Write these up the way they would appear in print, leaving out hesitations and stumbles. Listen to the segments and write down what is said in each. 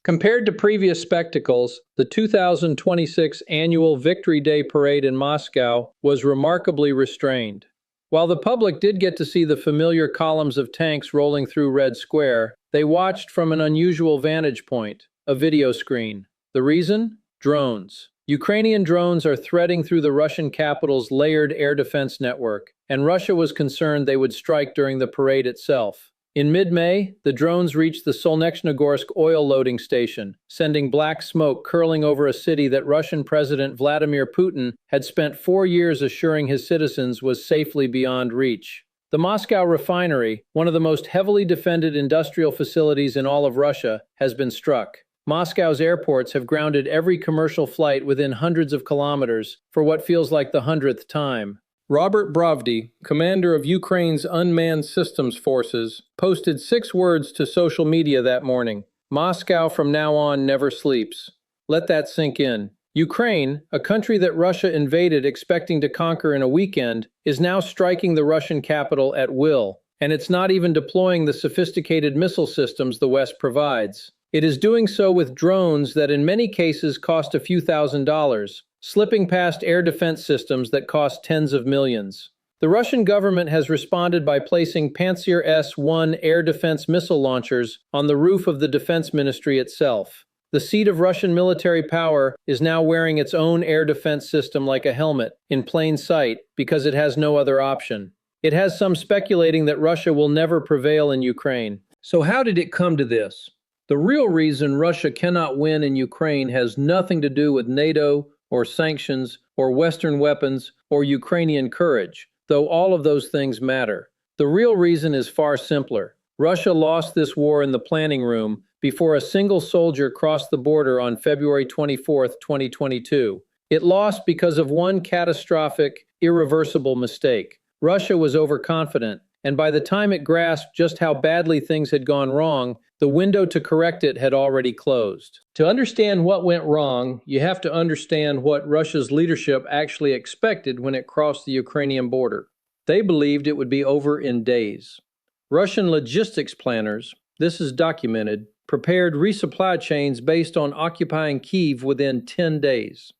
Compared to previous spectacles, the 2026 annual Victory Day parade in Moscow was remarkably restrained. While the public did get to see the familiar columns of tanks rolling through Red Square, they watched from an unusual vantage point, a video screen. The reason? Drones. Ukrainian drones are threading through the Russian capital's layered air defense network, and Russia was concerned they would strike during the parade itself. In mid-May, the drones reached the Solnechnogorsk oil loading station, sending black smoke curling over a city that Russian President Vladimir Putin had spent 4 years assuring his citizens was safely beyond reach. The Moscow refinery, one of the most heavily defended industrial facilities in all of Russia, has been struck. Moscow's airports have grounded every commercial flight within hundreds of kilometers for what feels like the 100th time. Robert Brovdy, commander of Ukraine's unmanned systems forces, posted 6 words to social media that morning. Moscow from now on never sleeps. Let that sink in. Ukraine, a country that Russia invaded expecting to conquer in a weekend, is now striking the Russian capital at will, and it's not even deploying the sophisticated missile systems the West provides. It is doing so with drones that in many cases cost a few $1,000s, slipping past air defense systems that cost tens of millions. The Russian government has responded by placing Pantsir S-1 air defense missile launchers on the roof of the defense ministry itself. The seat of Russian military power is now wearing its own air defense system like a helmet, in plain sight, because it has no other option. It has some speculating that Russia will never prevail in Ukraine. So how did it come to this? The real reason Russia cannot win in Ukraine has nothing to do with NATO, or sanctions, or Western weapons, or Ukrainian courage, though all of those things matter. The real reason is far simpler. Russia lost this war in the planning room before a single soldier crossed the border on February 24, 2022. It lost because of one catastrophic, irreversible mistake. Russia was overconfident, and by the time it grasped just how badly things had gone wrong, the window to correct it had already closed. To understand what went wrong, you have to understand what Russia's leadership actually expected when it crossed the Ukrainian border. They believed it would be over in days. Russian logistics planners, this is documented, prepared resupply chains based on occupying Kyiv within 10 days.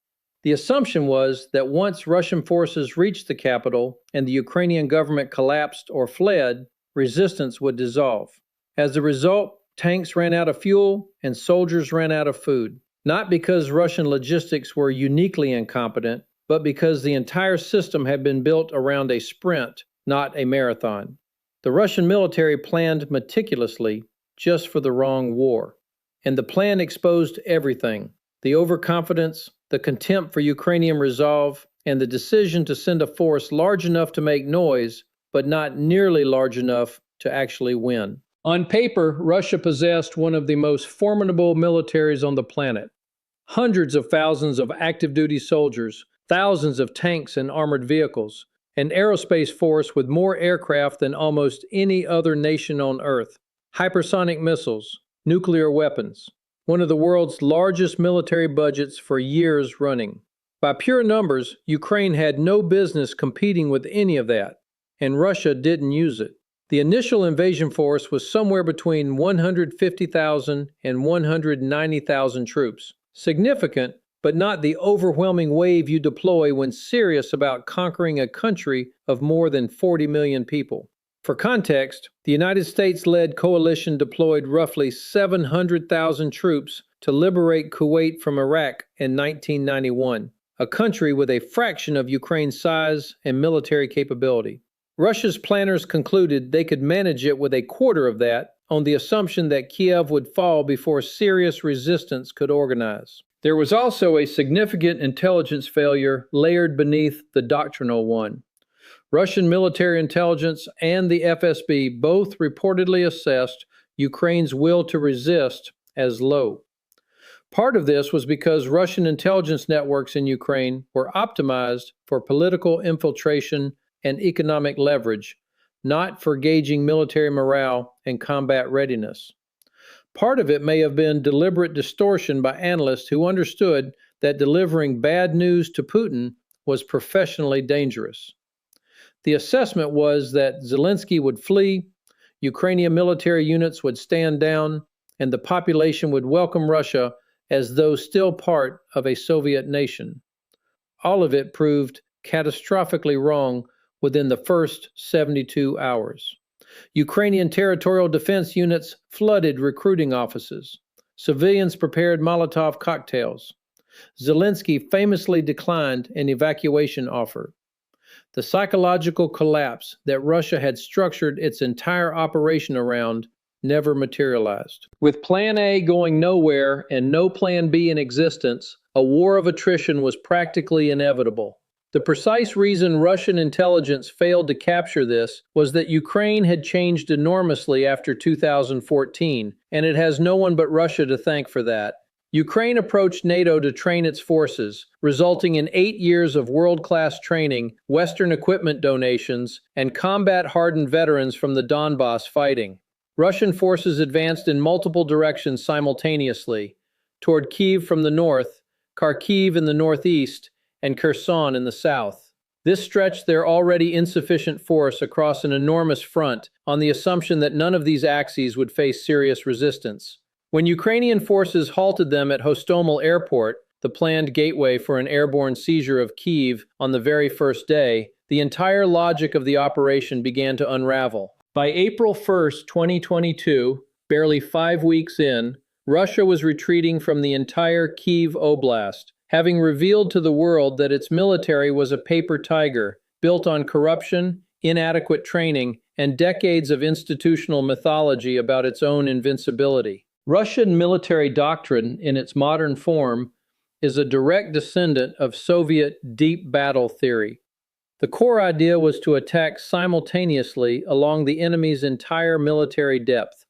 The assumption was that once Russian forces reached the capital and the Ukrainian government collapsed or fled, resistance would dissolve. As a result, tanks ran out of fuel and soldiers ran out of food, not because Russian logistics were uniquely incompetent, but because the entire system had been built around a sprint, not a marathon. The Russian military planned meticulously just for the wrong war. And the plan exposed everything: the overconfidence, the contempt for Ukrainian resolve, and the decision to send a force large enough to make noise, but not nearly large enough to actually win. On paper, Russia possessed one of the most formidable militaries on the planet. Hundreds of thousands of active-duty soldiers, thousands of tanks and armored vehicles, an aerospace force with more aircraft than almost any other nation on Earth, hypersonic missiles, nuclear weapons, one of the world's largest military budgets for years running. By pure numbers, Ukraine had no business competing with any of that, and Russia didn't use it. The initial invasion force was somewhere between 150,000 and 190,000 troops. Significant, but not the overwhelming wave you deploy when serious about conquering a country of more than 40 million people. For context, the United States-led coalition deployed roughly 700,000 troops to liberate Kuwait from Iraq in 1991, a country with a fraction of Ukraine's size and military capability. Russia's planners concluded they could manage it with a quarter of that on the assumption that Kyiv would fall before serious resistance could organize. There was also a significant intelligence failure layered beneath the doctrinal one. Russian military intelligence and the FSB both reportedly assessed Ukraine's will to resist as low. Part of this was because Russian intelligence networks in Ukraine were optimized for political infiltration and economic leverage, not for gauging military morale and combat readiness. Part of it may have been deliberate distortion by analysts who understood that delivering bad news to Putin was professionally dangerous. The assessment was that Zelensky would flee, Ukrainian military units would stand down, and the population would welcome Russia as though still part of a Soviet nation. All of it proved catastrophically wrong within the first 72 hours. Ukrainian territorial defense units flooded recruiting offices. Civilians prepared Molotov cocktails. Zelensky famously declined an evacuation offer. The psychological collapse that Russia had structured its entire operation around never materialized. With Plan A going nowhere and no Plan B in existence, a war of attrition was practically inevitable. The precise reason Russian intelligence failed to capture this was that Ukraine had changed enormously after 2014, and it has no one but Russia to thank for that. Ukraine approached NATO to train its forces, resulting in 8 years of world-class training, Western equipment donations, and combat-hardened veterans from the Donbass fighting. Russian forces advanced in multiple directions simultaneously, toward Kyiv from the north, Kharkiv in the northeast, and Kherson in the south. This stretched their already insufficient force across an enormous front on the assumption that none of these axes would face serious resistance. When Ukrainian forces halted them at Hostomel Airport, the planned gateway for an airborne seizure of Kyiv on the very first day, the entire logic of the operation began to unravel. By April 1st, 2022, barely 5 weeks in, Russia was retreating from the entire Kyiv Oblast, having revealed to the world that its military was a paper tiger, built on corruption, inadequate training, and decades of institutional mythology about its own invincibility. Russian military doctrine, in its modern form, is a direct descendant of Soviet deep battle theory. The core idea was to attack simultaneously along the enemy's entire military depth: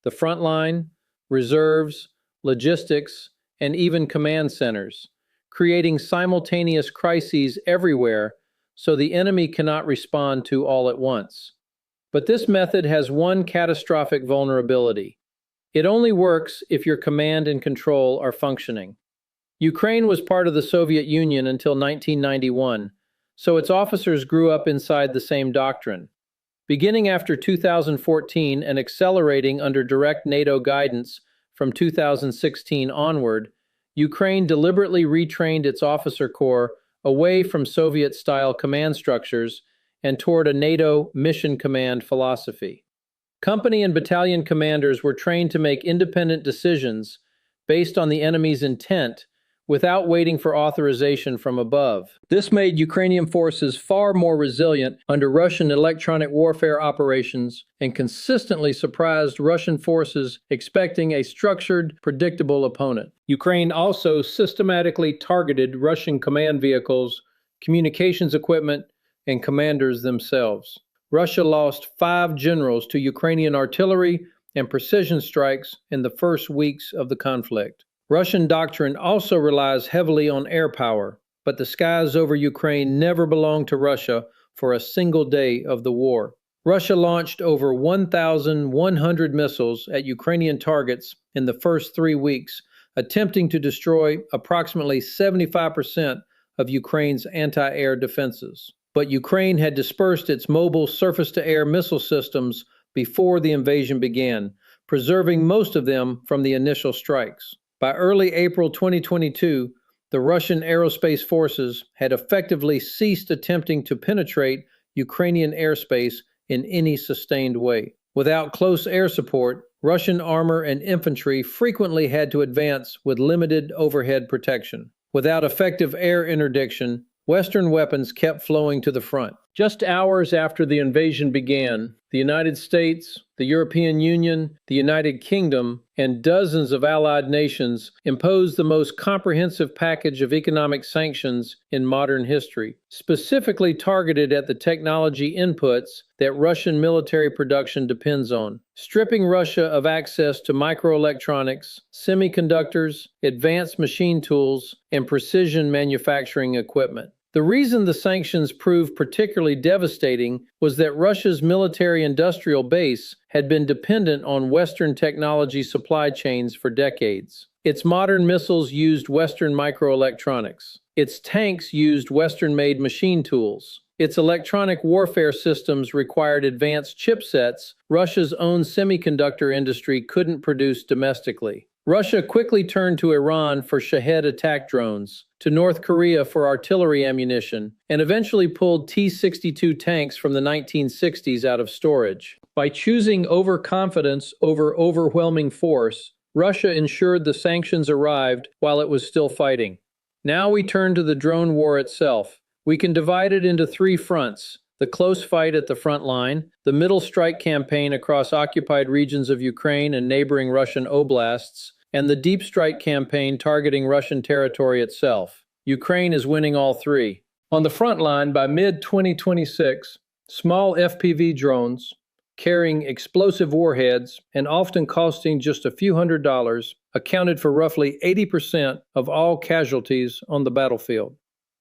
the front line, reserves, logistics, and even command centers, creating simultaneous crises everywhere so the enemy cannot respond to all at once. But this method has one catastrophic vulnerability. It only works if your command and control are functioning. Ukraine was part of the Soviet Union until 1991, so its officers grew up inside the same doctrine. Beginning after 2014 and accelerating under direct NATO guidance from 2016 onward, Ukraine deliberately retrained its officer corps away from Soviet-style command structures and toward a NATO mission command philosophy. Company and battalion commanders were trained to make independent decisions based on the enemy's intent without waiting for authorization from above. This made Ukrainian forces far more resilient under Russian electronic warfare operations and consistently surprised Russian forces expecting a structured, predictable opponent. Ukraine also systematically targeted Russian command vehicles, communications equipment, and commanders themselves. Russia lost 5 generals to Ukrainian artillery and precision strikes in the first weeks of the conflict. Russian doctrine also relies heavily on air power, but the skies over Ukraine never belonged to Russia for a single day of the war. Russia launched over 1,100 missiles at Ukrainian targets in the first 3 weeks, attempting to destroy approximately 75% of Ukraine's anti-air defenses. But Ukraine had dispersed its mobile surface-to-air missile systems before the invasion began, preserving most of them from the initial strikes. By early April 2022, the Russian aerospace forces had effectively ceased attempting to penetrate Ukrainian airspace in any sustained way. Without close air support, Russian armor and infantry frequently had to advance with limited overhead protection. Without effective air interdiction, Western weapons kept flowing to the front. Just hours after the invasion began, the United States, the European Union, the United Kingdom, and dozens of allied nations imposed the most comprehensive package of economic sanctions in modern history, specifically targeted at the technology inputs that Russian military production depends on, stripping Russia of access to microelectronics, semiconductors, advanced machine tools, and precision manufacturing equipment. The reason the sanctions proved particularly devastating was that Russia's military-industrial base had been dependent on Western technology supply chains for decades. Its modern missiles used Western microelectronics. Its tanks used Western-made machine tools. Its electronic warfare systems required advanced chipsets Russia's own semiconductor industry couldn't produce domestically. Russia quickly turned to Iran for Shahed attack drones, to North Korea for artillery ammunition, and eventually pulled T-62 tanks from the 1960s out of storage. By choosing overconfidence over overwhelming force, Russia ensured the sanctions arrived while it was still fighting. Now we turn to the drone war itself. We can divide it into three fronts: the close fight at the front line, the middle strike campaign across occupied regions of Ukraine and neighboring Russian oblasts, and the deep strike campaign targeting Russian territory itself. Ukraine is winning all three. On the front line, by mid-2026, small FPV drones, carrying explosive warheads and often costing just a few $100s, accounted for roughly 80% of all casualties on the battlefield.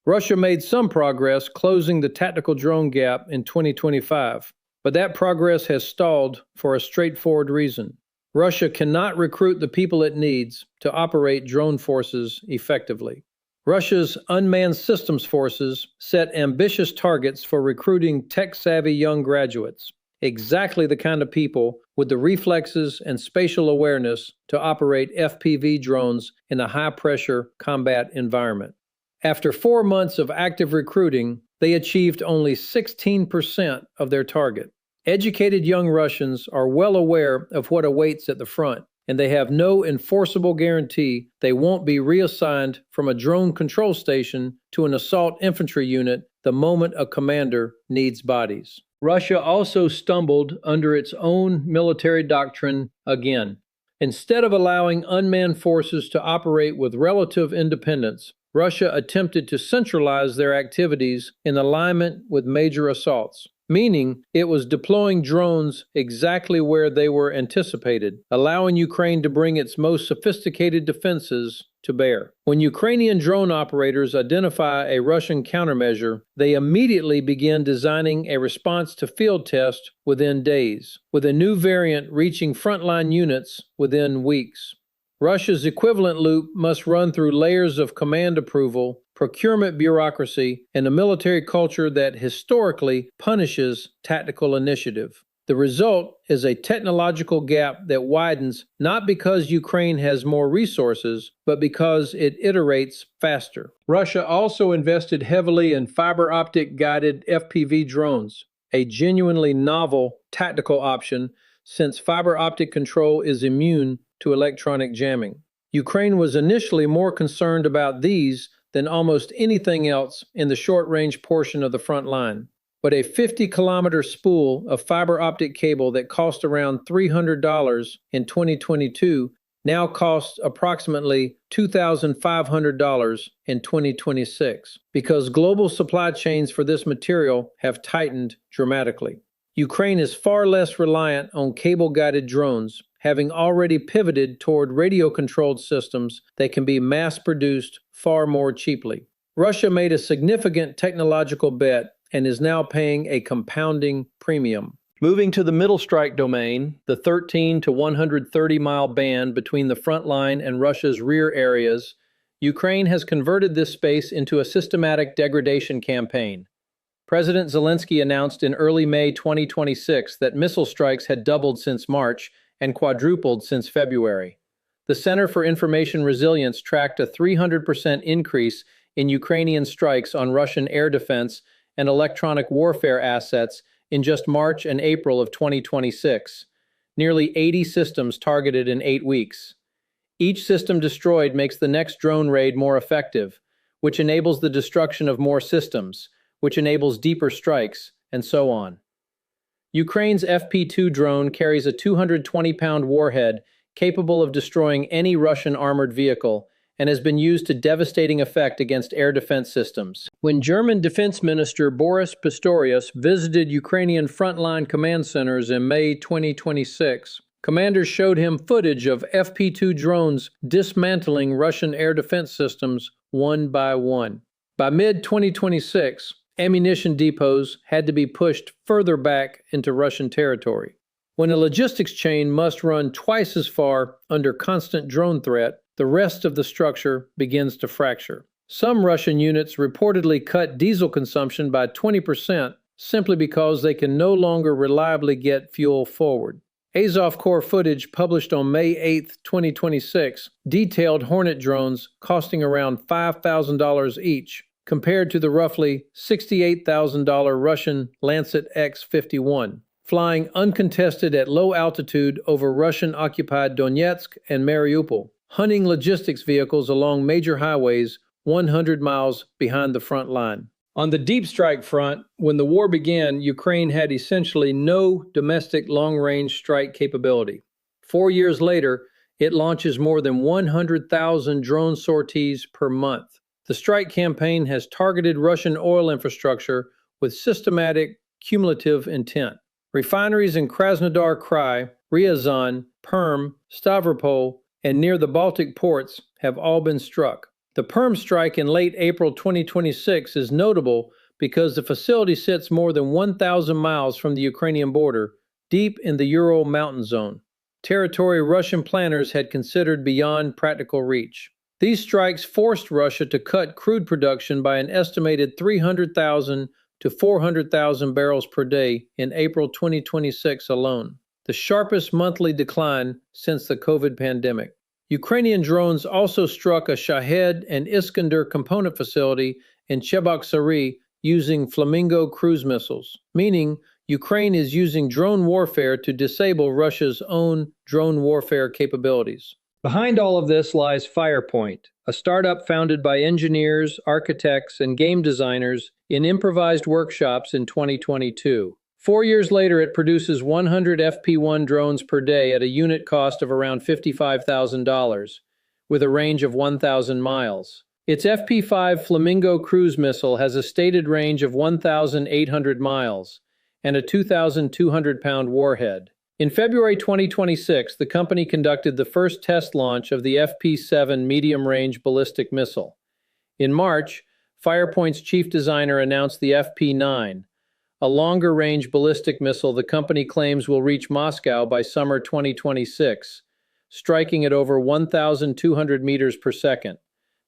Russia made some progress closing the tactical drone gap in 2025, but that progress has stalled for a straightforward reason. Russia cannot recruit the people it needs to operate drone forces effectively. Russia's unmanned systems forces set ambitious targets for recruiting tech-savvy young graduates, exactly the kind of people with the reflexes and spatial awareness to operate FPV drones in a high-pressure combat environment. After 4 months of active recruiting, they achieved only 16% of their target. Educated young Russians are well aware of what awaits at the front, and they have no enforceable guarantee they won't be reassigned from a drone control station to an assault infantry unit the moment a commander needs bodies. Russia also stumbled under its own military doctrine again. Instead of allowing unmanned forces to operate with relative independence, Russia attempted to centralize their activities in alignment with major assaults, meaning it was deploying drones exactly where they were anticipated, allowing Ukraine to bring its most sophisticated defenses to bear. When Ukrainian drone operators identify a Russian countermeasure, they immediately begin designing a response to field test within days, with a new variant reaching frontline units within weeks. Russia's equivalent loop must run through layers of command approval, procurement bureaucracy, and a military culture that historically punishes tactical initiative. The result is a technological gap that widens not because Ukraine has more resources, but because it iterates faster. Russia also invested heavily in fiber optic guided FPV drones, a genuinely novel tactical option since fiber optic control is immune to electronic jamming. Ukraine was initially more concerned about these than almost anything else in the short-range portion of the front line. But a 50-kilometer spool of fiber optic cable that cost around $300 in 2022 now costs approximately $2,500 in 2026 because global supply chains for this material have tightened dramatically. Ukraine is far less reliant on cable-guided drones, having already pivoted toward radio-controlled systems that can be mass-produced far more cheaply. Russia made a significant technological bet and is now paying a compounding premium. Moving to the middle strike domain, the 13 to 130-mile band between the front line and Russia's rear areas, Ukraine has converted this space into a systematic degradation campaign. President Zelensky announced in early May 2026 that missile strikes had doubled since March and quadrupled since February. The Center for Information Resilience tracked a 300% increase in Ukrainian strikes on Russian air defense and electronic warfare assets in just March and April of 2026, nearly 80 systems targeted in 8 weeks. Each system destroyed makes the next drone raid more effective, which enables the destruction of more systems, which enables deeper strikes, and so on. Ukraine's FP-2 drone carries a 220-pound warhead capable of destroying any Russian armored vehicle and has been used to devastating effect against air defense systems. When German Defense Minister Boris Pistorius visited Ukrainian frontline command centers in May 2026, commanders showed him footage of FP-2 drones dismantling Russian air defense systems one by one. By mid-2026, ammunition depots had to be pushed further back into Russian territory. When a logistics chain must run twice as far under constant drone threat, the rest of the structure begins to fracture. Some Russian units reportedly cut diesel consumption by 20% simply because they can no longer reliably get fuel forward. Azov Corps footage published on May 8, 2026, detailed Hornet drones costing around $5,000 each, compared to the roughly $68,000 Russian Lancet X-51, flying uncontested at low altitude over Russian-occupied Donetsk and Mariupol, hunting logistics vehicles along major highways 100 miles behind the front line. On the deep strike front, when the war began, Ukraine had essentially no domestic long-range strike capability. 4 years later, it launches more than 100,000 drone sorties per month. The strike campaign has targeted Russian oil infrastructure with systematic, cumulative intent. Refineries in Krasnodar Krai, Ryazan, Perm, Stavropol, and near the Baltic ports have all been struck. The Perm strike in late April 2026 is notable because the facility sits more than 1,000 miles from the Ukrainian border, deep in the Ural mountain zone, territory Russian planners had considered beyond practical reach. These strikes forced Russia to cut crude production by an estimated 300,000 to 400,000 barrels per day in April 2026 alone, the sharpest monthly decline since the COVID pandemic. Ukrainian drones also struck a Shahed and Iskander component facility in Cheboksary using Flamingo cruise missiles, meaning Ukraine is using drone warfare to disable Russia's own drone warfare capabilities. Behind all of this lies Firepoint, a startup founded by engineers, architects, and game designers in improvised workshops in 2022. 4 years later, it produces 100 FP1 drones per day at a unit cost of around $55,000, with a range of 1,000 miles. Its FP5 Flamingo cruise missile has a stated range of 1,800 miles and a 2,200-pound warhead. In February 2026, the company conducted the first test launch of the FP7 medium-range ballistic missile. In March, Firepoint's chief designer announced the FP9, a longer-range ballistic missile the company claims will reach Moscow by summer 2026, striking at over 1,200 meters per second,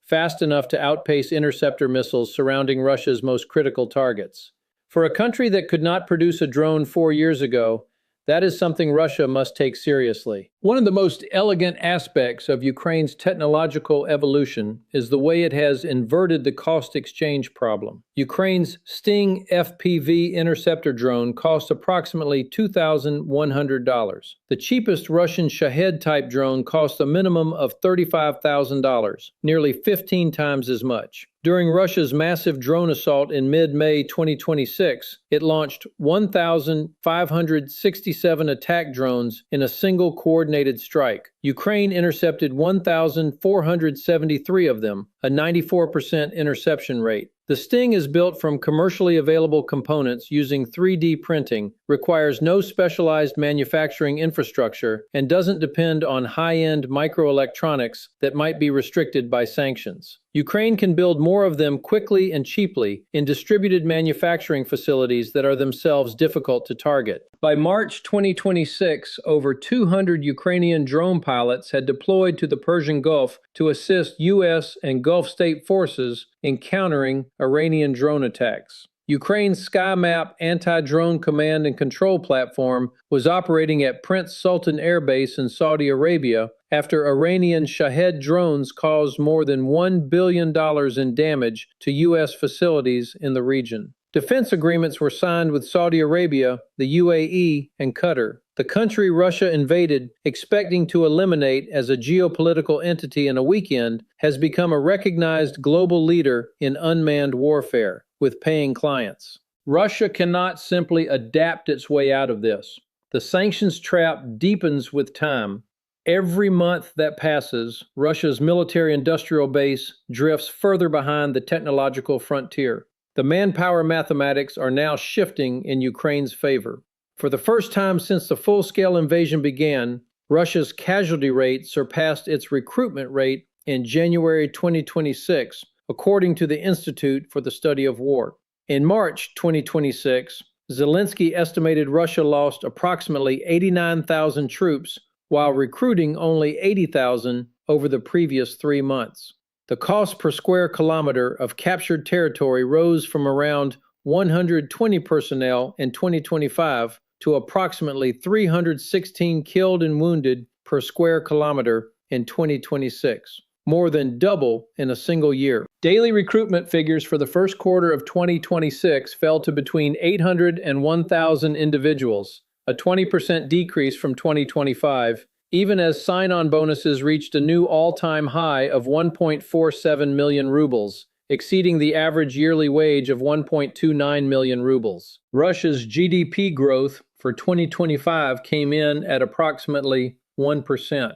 fast enough to outpace interceptor missiles surrounding Russia's most critical targets. For a country that could not produce a drone 4 years ago, that is something Russia must take seriously. One of the most elegant aspects of Ukraine's technological evolution is the way it has inverted the cost exchange problem. Ukraine's Sting FPV interceptor drone costs approximately $2,100. The cheapest Russian Shahed-type drone costs a minimum of $35,000, nearly 15 times as much. During Russia's massive drone assault in mid-May 2026, it launched 1,567 attack drones in a single coordinated strike. Ukraine intercepted 1,473 of them, a 94% interception rate. The Sting is built from commercially available components using 3D printing, requires no specialized manufacturing infrastructure, and doesn't depend on high-end microelectronics that might be restricted by sanctions. Ukraine can build more of them quickly and cheaply in distributed manufacturing facilities that are themselves difficult to target. By March 2026, over 200 Ukrainian drone pilots had deployed to the Persian Gulf to assist U.S. and Gulf state forces in countering Iranian drone attacks. Ukraine's SkyMap anti-drone command and control platform was operating at Prince Sultan Air Base in Saudi Arabia after Iranian Shahed drones caused more than $1 billion in damage to U.S. facilities in the region. Defense agreements were signed with Saudi Arabia, the UAE, and Qatar, the country Russia invaded, expecting to eliminate as a geopolitical entity in a weekend, has become a recognized global leader in unmanned warfare, with paying clients. Russia cannot simply adapt its way out of this. The sanctions trap deepens with time. Every month that passes, Russia's military-industrial base drifts further behind the technological frontier. The manpower mathematics are now shifting in Ukraine's favor. For the first time since the full-scale invasion began, Russia's casualty rate surpassed its recruitment rate in January 2026, according to the Institute for the Study of War. In March 2026, Zelensky estimated Russia lost approximately 89,000 troops while recruiting only 80,000 over the previous 3 months. The cost per square kilometer of captured territory rose from around 120 personnel in 2025 to approximately 316 killed and wounded per square kilometer in 2026, more than double in a single year. Daily recruitment figures for the first quarter of 2026 fell to between 800 and 1,000 individuals, a 20% decrease from 2025, even as sign-on bonuses reached a new all-time high of 1.47 million rubles, exceeding the average yearly wage of 1.29 million rubles. Russia's GDP growth for 2025 came in at approximately 1%.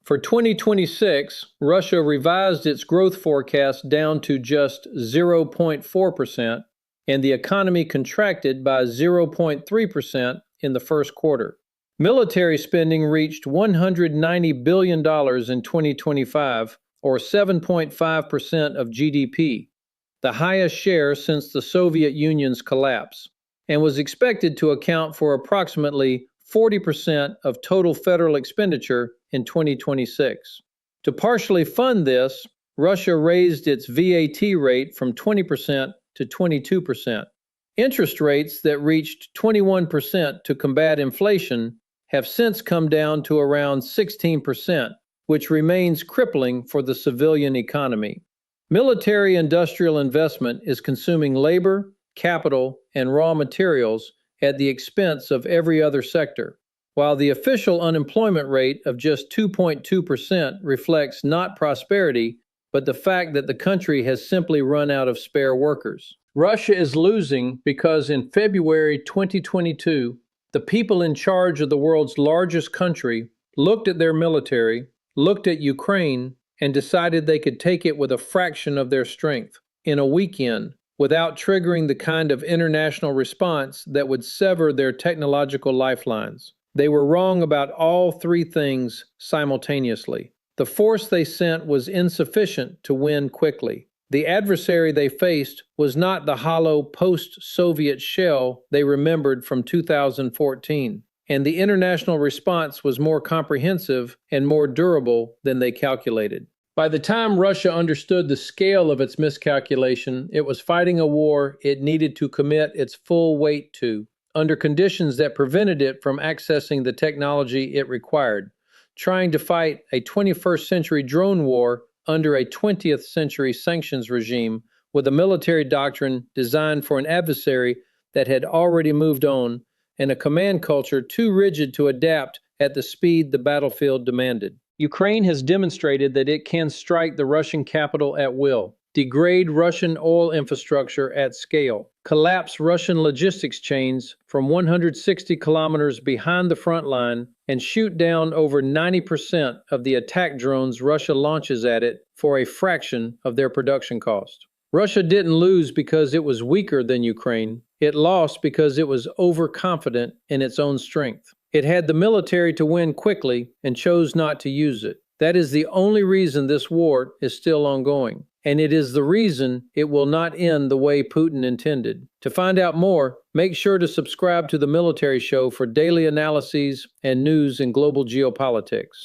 For 2026, Russia revised its growth forecast down to just 0.4%, and the economy contracted by 0.3% in the first quarter. Military spending reached $190 billion in 2025, or 7.5% of GDP, the highest share since the Soviet Union's collapse, and was expected to account for approximately 40% of total federal expenditure in 2026. To partially fund this, Russia raised its VAT rate from 20% to 22%. Interest rates that reached 21% to combat inflation have since come down to around 16%, which remains crippling for the civilian economy. Military-industrial investment is consuming labor, capital, and raw materials at the expense of every other sector. While the official unemployment rate of just 2.2% reflects not prosperity, but the fact that the country has simply run out of spare workers. Russia is losing because in February 2022, the people in charge of the world's largest country looked at their military, looked at Ukraine, and decided they could take it with a fraction of their strength in a weekend, without triggering the kind of international response that would sever their technological lifelines. They were wrong about all three things simultaneously. The force they sent was insufficient to win quickly. The adversary they faced was not the hollow post-Soviet shell they remembered from 2014, and the international response was more comprehensive and more durable than they calculated. By the time Russia understood the scale of its miscalculation, it was fighting a war it needed to commit its full weight to, under conditions that prevented it from accessing the technology it required, trying to fight a 21st century drone war under a 20th century sanctions regime with a military doctrine designed for an adversary that had already moved on, and a command culture too rigid to adapt at the speed the battlefield demanded. Ukraine has demonstrated that it can strike the Russian capital at will, degrade Russian oil infrastructure at scale, collapse Russian logistics chains from 160 kilometers behind the front line, and shoot down over 90% of the attack drones Russia launches at it for a fraction of their production cost. Russia didn't lose because it was weaker than Ukraine. It lost because it was overconfident in its own strength. It had the military to win quickly and chose not to use it. That is the only reason this war is still ongoing, and it is the reason it will not end the way Putin intended. To find out more, make sure to subscribe to The Military Show for daily analyses and news in global geopolitics.